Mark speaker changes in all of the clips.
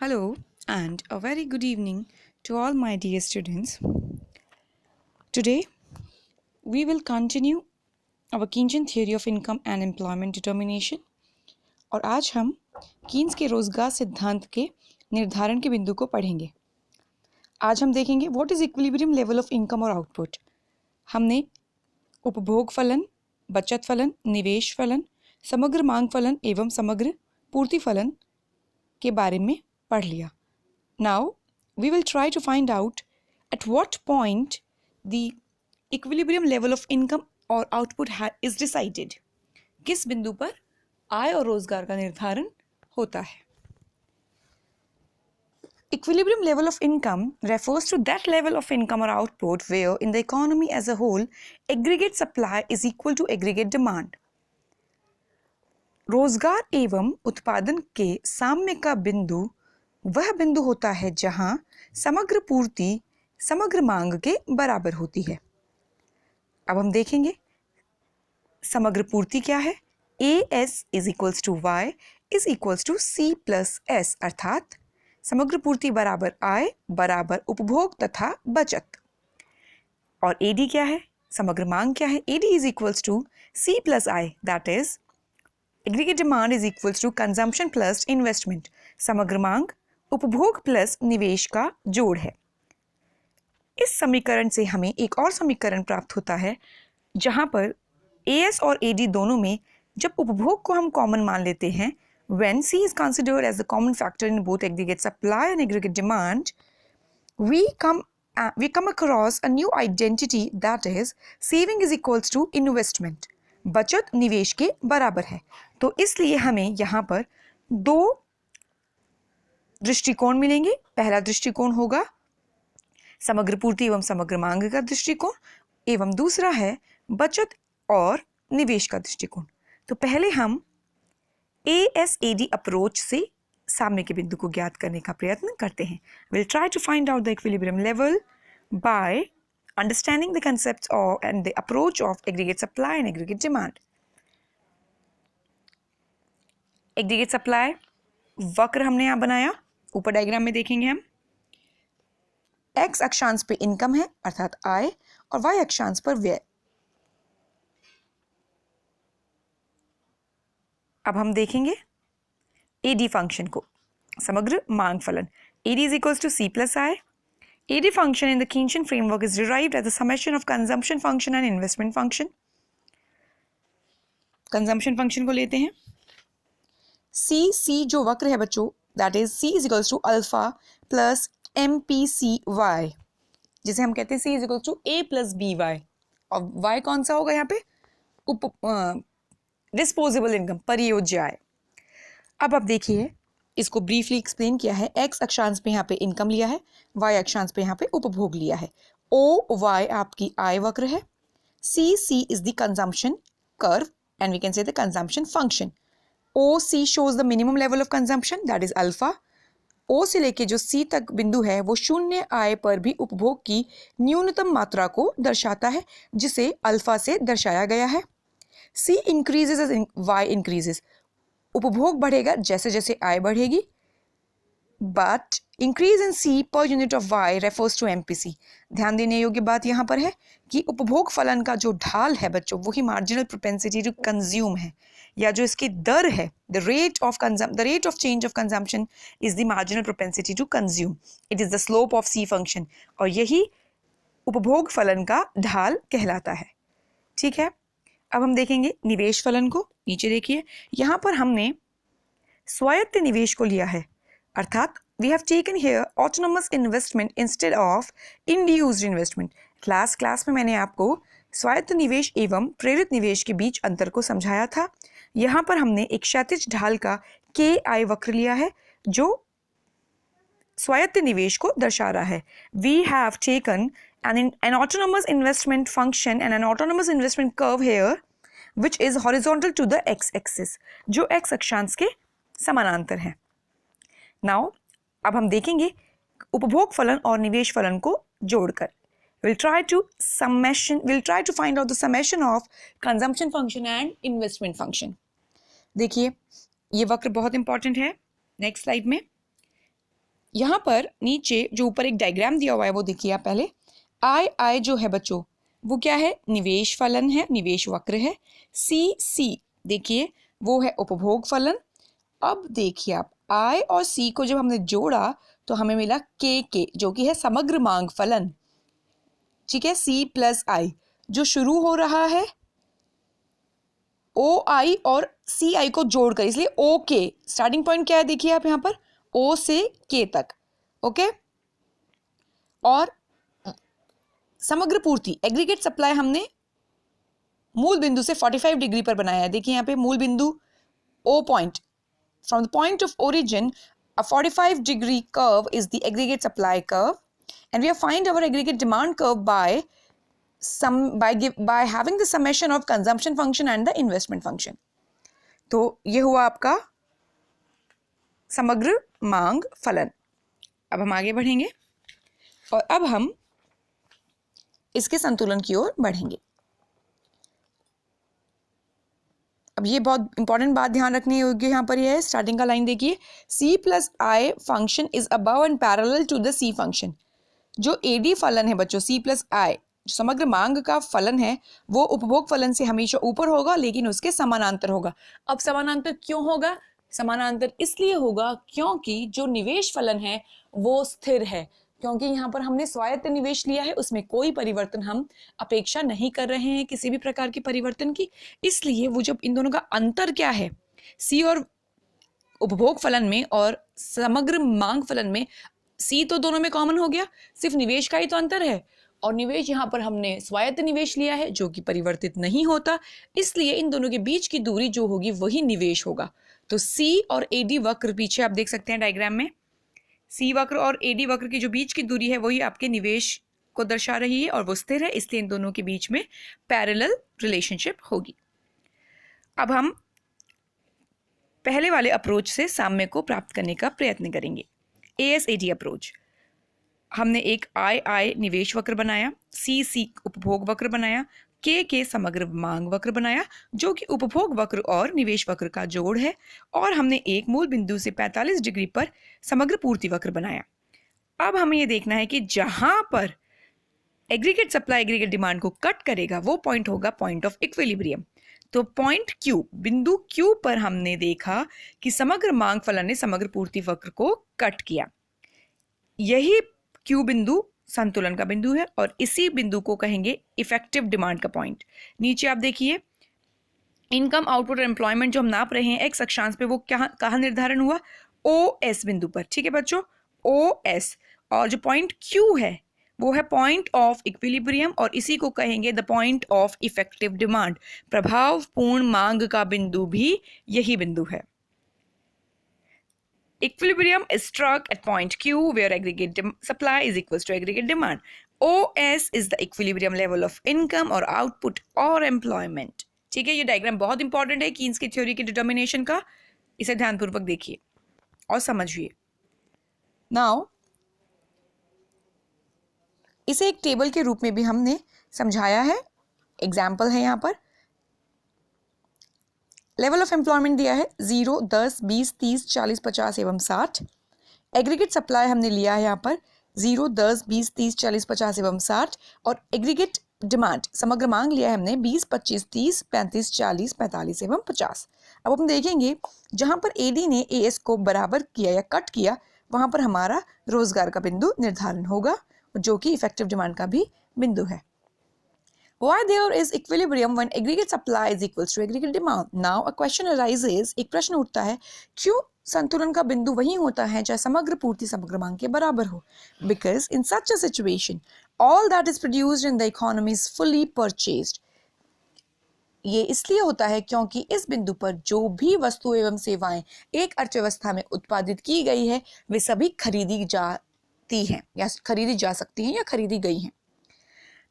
Speaker 1: Hello and a very good evening to all my dear students. Today we will continue our Keynesian theory of income and employment determination और आज हम Keynes के रोजगार सिद्धांत के निर्धारण के बिंदु को पढ़ेंगे। आज हम देखेंगे what is equilibrium level of income और आउटपुट। हमने उपभोग फलन, बचत फलन, निवेश फलन, समग्र मांग फलन एवं समग्र पूर्ति फलन के बारे में पढ़ लिया। Now we will try to find out at what point the equilibrium level of income or output is decided. किस बिंदु पर आय और रोजगार का निर्धारण होता है। Equilibrium level of income refers to that level of income or output where in the economy as a whole aggregate supply is equal to aggregate demand. रोजगार एवं उत्पादन के साम्य का बिंदु वह बिंदु होता है जहां समग्र पूर्ति समग्र मांग के बराबर होती है। अब हम देखेंगे समग्र पूर्ति क्या है। AS is equals to Y is equals to C plus S, अर्थात समग्र पूर्ति बराबर आय बराबर उपभोग तथा बचत। और AD क्या है, समग्र मांग क्या है। AD is equals to C plus I, that is aggregate demand is equals to consumption plus investment. समग्र मांग उपभोग प्लस निवेश का जोड़ है। इस समीकरण से हमें एक और समीकरण प्राप्त होता है जहां पर AS और AD दोनों में जब उपभोग को हम कॉमन मान लेते हैं, when C is considered as the common factor in both aggregate supply and aggregate demand, we come across a new identity, that is saving is equals to investment. बचत निवेश के बराबर है। तो इसलिए हमें यहाँ पर दो दृष्टिकोण मिलेंगे। पहला दृष्टिकोण होगा समग्र पूर्ति एवं समग्र मांग का दृष्टिकोण एवं दूसरा है बचत और निवेश का दृष्टिकोण। तो पहले हम ASAD अप्रोच से साम्य के बिंदु को ज्ञात करने का प्रयत्न करते हैं। Will try to find out the equilibrium level by understanding the concepts of and the approach of aggregate supply and aggregate demand. Aggregate supply वक्र हमने यहाँ बनाया, ऊपर डायग्राम में देखेंगे हम। एक्स अक्षांश पे इनकम है अर्थात आय और वाई अक्षांश पर व्यय। अब हम देखेंगे AD फंक्शन को, समग्र मांग फलन। AD is equals to C plus I. AD function in the Keynesian framework is derived as the summation of consumption function and investment function. Consumption function को लेते हैं। C जो वक्र है बच्चों, that is C is equals to alpha plus MPCY, जिसे हम कहते हैं C is equals to A plus BY। और Y कौन सा होगा यहाँ पे, डिस्पोजेबल इनकम, परियोज्य आय। अब आप देखिए, इसको ब्रीफली एक्सप्लेन किया है। एक्स अक्षांश पे यहाँ पे इनकम लिया है, वाई अक्षांश पे यहाँ पे उपभोग लिया है। OY आपकी आय वक्र है। C is the consumption curve and we can say the consumption function. OC shows the minimum level of consumption, that is alpha. O से लेके जो C तक बिंदु है वो शून्य आय पर भी उपभोग की न्यूनतम मात्रा को दर्शाता है, जिसे अल्फा से दर्शाया गया है। C increases as Y increases, उपभोग बढ़ेगा जैसे जैसे आय बढ़ेगी। But increase in C per unit of Y refers to MPC. ध्यान देने योग्य बात यहाँ पर है कि उपभोग फलन का जो ढाल है बच्चों, वही मार्जिनल प्रोपेंसिटी टू कंज्यूम है, या जो इसकी दर है, the rate of change of consumption is the marginal propensity to consume. It is the slope of C function. और यही उपभोग फलन का ढाल कहलाता है। ठीक है, अब हम देखेंगे निवेश फलन को। नीचे देखिए, यहाँ पर हमने स्वायत्त निवेश को लिया है, अर्थात we have taken here autonomous investment instead of induced investment. Class में मैंने आपको स्वायत्त निवेश एवं प्रेरित निवेश के बीच अंतर को समझाया था। यहाँ पर हमने एक क्षैतिज ढाल का KI वक्र लिया है जो स्वायत्त निवेश को दर्शा रहा है। We have taken an autonomous investment function and an autonomous investment curve here which is horizontal to the x-axis, जो x अक्षांश के समानांतर है। Now अब हम देखेंगे उपभोग फलन और निवेश फलन को जोड़कर। We'll try to find out the summation of consumption function and investment function. देखिए ये वक्र बहुत इंपॉर्टेंट है। नेक्स्ट स्लाइड में यहाँ पर नीचे जो ऊपर एक डायग्राम दिया हुआ है वो देखिए आप पहले। आई जो है बच्चों वो क्या है, निवेश फलन है, निवेश वक्र है। सी देखिए वो है उपभोग फलन। अब देखिए आप आई और सी को जब हमने जोड़ा तो हमें मिला के जो कि है समग्र मांग फलन। ठीक है, सी प्लस आई जो शुरू हो रहा है ओ आई और सी आई को जोड़कर, इसलिए ओ के स्टार्टिंग पॉइंट क्या है देखिए आप यहाँ पर, ओ से के तक। ओके, और समग्र पूर्ति एग्रीगेट सप्लाई हमने मूल बिंदु से 45 डिग्री पर बनाया है। देखिए यहाँ पे मूल बिंदु O point, from the point of origin a 45 degree curve is the aggregate supply curve, and we have find our aggregate demand curve by having the summation of consumption function and the investment function. तो ये हुआ आपका समग्र मांग फलन। अब हम आगे बढ़ेंगे और अब हम इसके संतुलन की ओर बढ़ेंगे। अब ये बहुत इंपॉर्टेंट बात ध्यान रखने योग्य यहाँ पर यह है, स्टार्टिंग का लाइन देखिए, c plus I function is above and parallel to the c function. जो एडी फलन है बच्चों, c प्लस आई जो समग्र मांग का फलन है वो उपभोग फलन से हमेशा ऊपर होगा लेकिन उसके समानांतर होगा। अब समानांतर क्यों होगा? समानांतर इसलिए होगा क्योंकि जो निवेश फलन है वो स्थिर है, क्योंकि यहाँ पर हमने स्वायत्त निवेश लिया है, उसमें कोई परिवर्तन हम अपेक्षा नहीं कर रहे हैं किसी भी प्रकार के परिवर्तन की। इसलिए वो जब इन दोनों का अंतर क्या है, सी और उपभोग फलन में और समग्र मांग फलन में, सी तो दोनों में कॉमन हो गया, सिर्फ निवेश का ही तो अंतर है। और निवेश यहाँ पर हमने स्वायत्त निवेश लिया है जो कि परिवर्तित नहीं होता, इसलिए इन दोनों के बीच की दूरी जो होगी वही निवेश होगा। तो सी और एडी वक्र पीछे आप देख सकते हैं डायग्राम में, सी वक्र और एडी वक्र की जो बीच की दूरी है वही आपके निवेश को दर्शा रही है और वो स्थिर है, इसलिए इन दोनों के बीच में पैरेलल रिलेशनशिप होगी। अब हम पहले वाले अप्रोच से साम्य को प्राप्त करने का प्रयत्न करेंगे। ASAD अप्रोच, हमने एक आई निवेश वक्र बनाया, सी उपभोग वक्र बनाया, के समग्र मांग वक्र बनाया जो कि उपभोग वक्र और निवेश वक्र का जोड़ है, और हमने एक मूल बिंदु से 45 डिग्री पर समग्र पूर्ति वक्र बनाया। अब हमें यह देखना है कि जहां पर एग्रीगेट सप्लाई एग्रीगेट डिमांड को कट करेगा वो पॉइंट होगा पॉइंट ऑफ इक्विलिब्रियम। तो पॉइंट Q, बिंदु Q पर हमने देखा कि समग्र मांग फलन ने समग्र पूर्ति वक्र को कट किया। यही Q बिंदु संतुलन का बिंदु है और इसी बिंदु को कहेंगे इफेक्टिव डिमांड का पॉइंट। नीचे आप देखिए इनकम आउटपुट और एम्प्लॉयमेंट जो हम नाप रहे हैं एक्स अक्षांश पे, वो कहाँ निर्धारण हुआ, OS बिंदु पर। ठीक है बच्चों, OS, और जो पॉइंट Q है वो है पॉइंट ऑफ इक्विलिब्रियम और इसी को कहेंगे the point of effective demand. प्रभावपूर्ण मांग का बिंदु भी यही बिंदु है। Equilibrium is struck at point Q where aggregate supply is equals to aggregate demand. OS is the equilibrium level of income or output or employment. ठीक है, ये डायग्राम बहुत इंपॉर्टेंट है कीन्स की थ्योरी के डिटर्मिनेशन का, इसे ध्यानपूर्वक देखिए और समझिए। नाउ इसे एक टेबल के रूप में भी हमने समझाया है, एग्जाम्पल है यहाँ पर। लेवल ऑफ एम्प्लॉयमेंट दिया है 0, 10, 20, 30, 40, 50 एवं 60। एग्रीगेट सप्लाई हमने लिया है यहाँ पर 0, 10, 20, 30, 40, 50 एवं 60, और एग्रीगेट डिमांड समग्र मांग लिया है हमने 20, 25, 30, 35, 40, 45 एवं 50। अब हम देखेंगे जहाँ पर AD ने AS को बराबर किया या कट किया वहाँ पर हमारा रोजगार का बिंदु निर्धारण होगा जो कि इफेक्टिव डिमांड का भी बिंदु है। Why there is equilibrium when aggregate supply is equals to aggregate demand? Now a question arises, एक प्रश्न उठता है, क्यों संतुलन का बिंदु वही होता है चाहे समग्र पूर्ति समग्र मांग के बराबर हो? Because in such a situation, all that is produced in the economy is fully purchased. ये इसलिए होता है क्योंकि इस बिंदु पर जो भी वस्तु एवं सेवाएं एक अर्थव्यवस्था में उत्पादित की गई है वे सभी खरीदी जाती हैं या खरीदी जा सकती हैं या खरीदी गई हैं।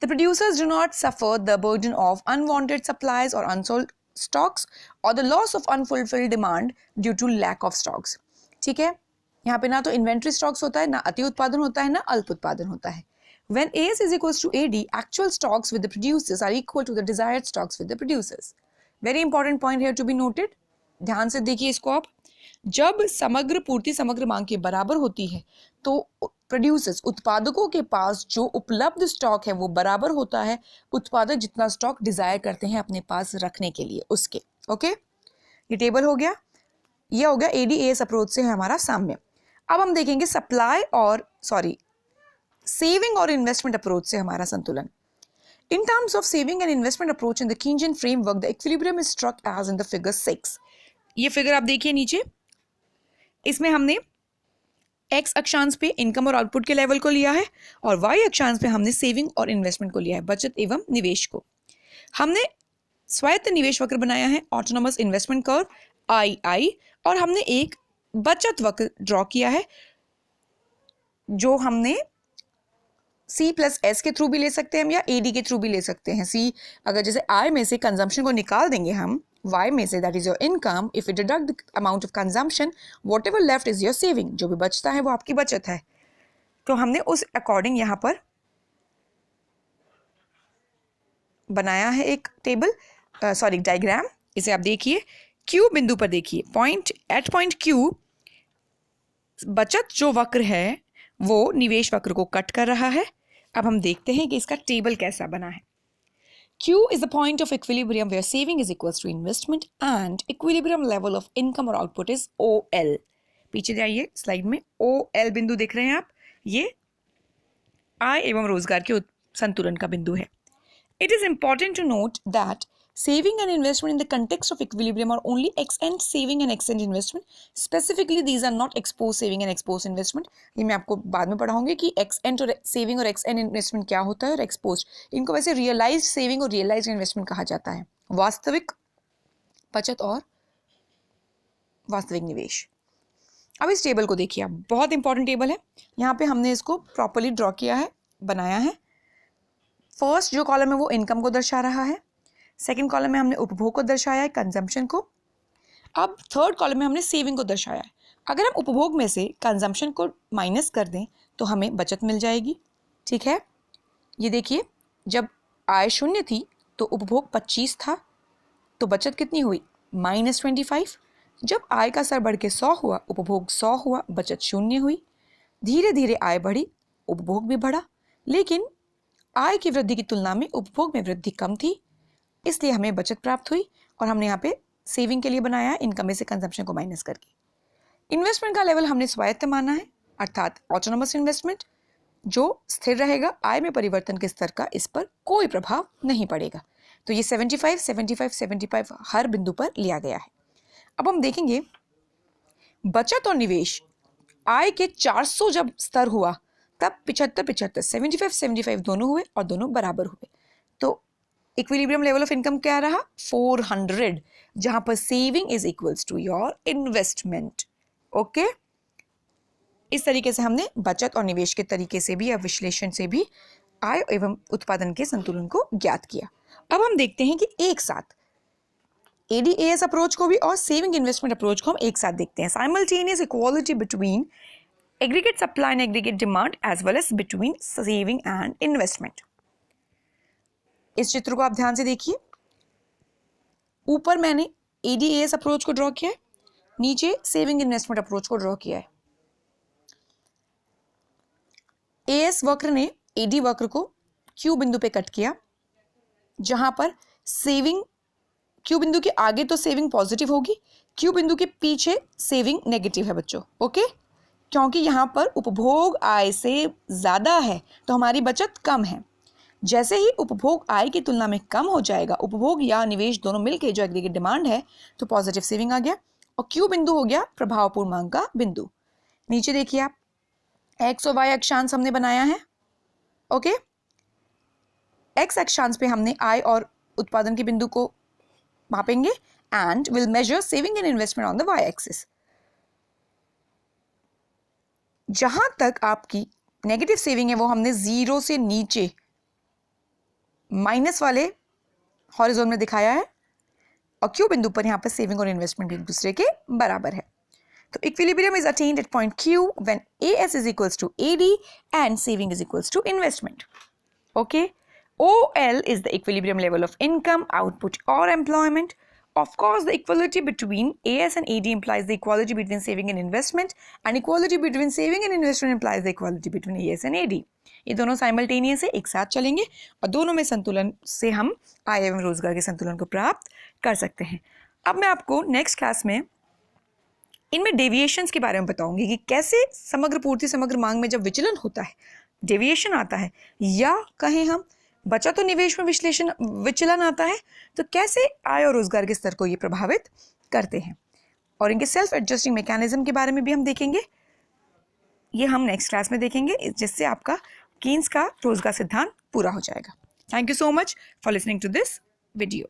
Speaker 1: The producers do not suffer the burden of unwanted supplies or unsold stocks or the loss of unfulfilled demand due to lack of stocks. ठीक है, यहाँ पे ना तो इन्वेंट्री स्टॉक्स होता है, ना अति उत्पादन होता है, ना अल्प उत्पादन होता है। When AS is equals to AD, actual stocks with the producers are equal to the desired stocks with the producers. Very important point here to be noted. ध्यान से देखिए इसको आप। जब समग्र पूर्ति समग्र मांग के बराबर होती है तो प्रोड्यूसर्स उत्पादकों के पास जो उपलब्ध स्टॉक है वो बराबर होता है उत्पादक जितना स्टॉक डिजायर करते हैं अपने पास रखने के लिए उसके। ओके, ये टेबल हो गया, ये हो गया ADAS अप्रोच से है हमारा साम्य। अब हम देखेंगे सेविंग और इन्वेस्टमेंट अप्रोच से हमारा संतुलन। In terms of saving and investment approach in the Keynesian framework, the equilibrium is struck as in the figure 6. ये फिगर आप देखिए नीचे, इसमें हमने x अक्षांश पे इनकम और आउटपुट के लेवल को लिया है और y अक्षांश पे हमने सेविंग और इन्वेस्टमेंट को लिया है, बचत एवं निवेश को। हमने स्वायत्त निवेश वक्र बनाया है, ऑटोनोमस इन्वेस्टमेंट कर्व II, और हमने एक बचत वक्र ड्रॉ किया है जो हमने C+S के थ्रू भी ले सकते हैं हम या AD के थ्रू भी ले सकते हैं। C अगर जैसे I में से कंजम्पशन को निकाल देंगे हम, Y में say that is your income, if you deduct the amount of consumption whatever left is your saving, जो भी बचता है वो आपकी बचत है। तो हमने उस अकॉर्डिंग यहाँ पर बनाया है एक टेबल, डायग्राम। इसे आप देखिए, Q बिंदु पर देखिए, एट पॉइंट Q बचत जो वक्र है वो निवेश वक्र को कट कर रहा है। अब हम देखते हैं कि इसका टेबल कैसा बना है। Q is the point of equilibrium where saving is equals to investment and equilibrium level of income or output is OL। पीछे जाइए स्लाइड में, OL बिंदु देख रहे हैं आप, ये आय एवं रोजगार के संतुलन का बिंदु है। It is important to note that saving and investment in the context of equilibrium are only ex-ante saving and ex-ante investment. Specifically, these are not ex-post saving and ex-post investment. ये मैं आपको बाद में पढ़ाऊंगी कि ex-ante और saving और ex-ante investment क्या होता है और ex-post। इनको वैसे realized saving और realized investment कहा जाता है, वास्तविक बचत और वास्तविक निवेश। अब इस टेबल को देखिए आप, बहुत इंपॉर्टेंट टेबल है। यहाँ पे हमने इसको प्रॉपरली ड्रॉ किया है, बनाया है। फर्स्ट जो कॉलम है वो इनकम को दर्शा रहा है, सेकेंड कॉलम में हमने उपभोग को दर्शाया है, कंजम्पशन को। अब थर्ड कॉलम में हमने सेविंग को दर्शाया है। अगर हम उपभोग में से कंजम्पशन को माइनस कर दें तो हमें बचत मिल जाएगी। ठीक है, ये देखिए, जब आय 0 थी तो उपभोग 25 था, तो बचत कितनी हुई, -25। जब आय का स्तर बढ़ के 100 हुआ, उपभोग 100 हुआ, बचत 0 हुई। धीरे धीरे आय बढ़ी, उपभोग भी बढ़ा, लेकिन आय की वृद्धि की तुलना में उपभोग में वृद्धि कम थी, इसलिए हमें बचत प्राप्त हुई। और हमने यहाँ पे सेविंग के लिए बनाया है, इनकम में से कंजम्पशन को माइनस करके। इन्वेस्टमेंट का लेवल हमने स्वायत्त माना है, अर्थात ऑटोनोमस इन्वेस्टमेंट, जो स्थिर रहेगा, आय में परिवर्तन के स्तर का इस पर कोई प्रभाव नहीं पड़ेगा। तो ये 75, 75, 75 हर बिंदु पर लिया गया है। अब हम देखेंगे बचत और निवेश, आय के 400 जब स्तर हुआ तब 75, 75, 75 दोनों हुए और दोनों बराबर हुए। तो इक्विलिब्रियम लेवल ऑफ इनकम क्या रहा, 400, जहां पर saving is equals to your investment. Okay, इस तरीके से हमने बचत और निवेश के तरीके से भी या विश्लेषण से भी आय एवं उत्पादन के संतुलन को ज्ञात किया। अब हम देखते हैं कि एक साथ ADAS अप्रोच को भी और सेविंग इन्वेस्टमेंट अप्रोच को हम एक साथ देखते हैं। Simultaneous equality between aggregate supply and aggregate demand as well as between saving and investment. इस चित्र को आप ध्यान से देखिए, ऊपर मैंने ADAS अप्रोच को ड्रॉ किया है, नीचे सेविंग इन्वेस्टमेंट अप्रोच को ड्रॉ किया है। AS वक्र ने AD वक्र को Q बिंदु पे कट किया, जहां पर सेविंग Q बिंदु के आगे तो सेविंग पॉजिटिव होगी, Q बिंदु के पीछे सेविंग नेगेटिव है बच्चों। ओके, क्योंकि यहां पर उपभोग आय से ज्यादा है तो हमारी बचत कम है। जैसे ही उपभोग आय की तुलना में कम हो जाएगा, उपभोग या निवेश दोनों मिलके जो एग्रीगेट डिमांड है, तो पॉजिटिव सेविंग आ गया और Q बिंदु हो गया प्रभावपूर्ण मांग का बिंदु। नीचे देखिए आप, एक्स और वाई अक्षांश हमने बनाया है। ओके, एक्स अक्षांश पे हमने आय और उत्पादन के बिंदु को मापेंगे and will measure saving and investment on the Y axis. जहां तक आपकी नेगेटिव सेविंग है वो हमने 0 से नीचे माइनस वाले हॉरिजॉन में दिखाया है और Q बिंदु पर यहाँ पर सेविंग और इन्वेस्टमेंट भी एक दूसरे के बराबर है। तो equilibrium is attained at point Q when AS is equals to AD and saving is equals to investment. Okay, OL is the equilibrium level of income, output or employment. Of course, the equality between AS and AD implies the equality between saving and investment, and equality between saving and investment implies the equality between AS and AD. ये दोनों simultaneous है, एक साथ चलेंगे और दोनों में संतुलन से हम आय एवं रोजगार के संतुलन को प्राप्त कर सकते हैं। अब मैं आपको नेक्स्ट क्लास में इनमें डेविएशंस के बारे में बताऊंगी कि कैसे समग्र पूर्ति समग्र मांग में जब विचलन होता है, डेविएशन आता है, या कहें हम बचत और निवेश में विचलन आता है, तो कैसे आय और रोजगार के स्तर को ये प्रभावित करते हैं, और इनके सेल्फ एडजस्टिंग मैकेनिज्म के बारे में भी हम देखेंगे। ये हम नेक्स्ट क्लास में देखेंगे, जिससे आपका कीन्स का रोजगार सिद्धांत पूरा हो जाएगा। Thank you so much for listening to this video.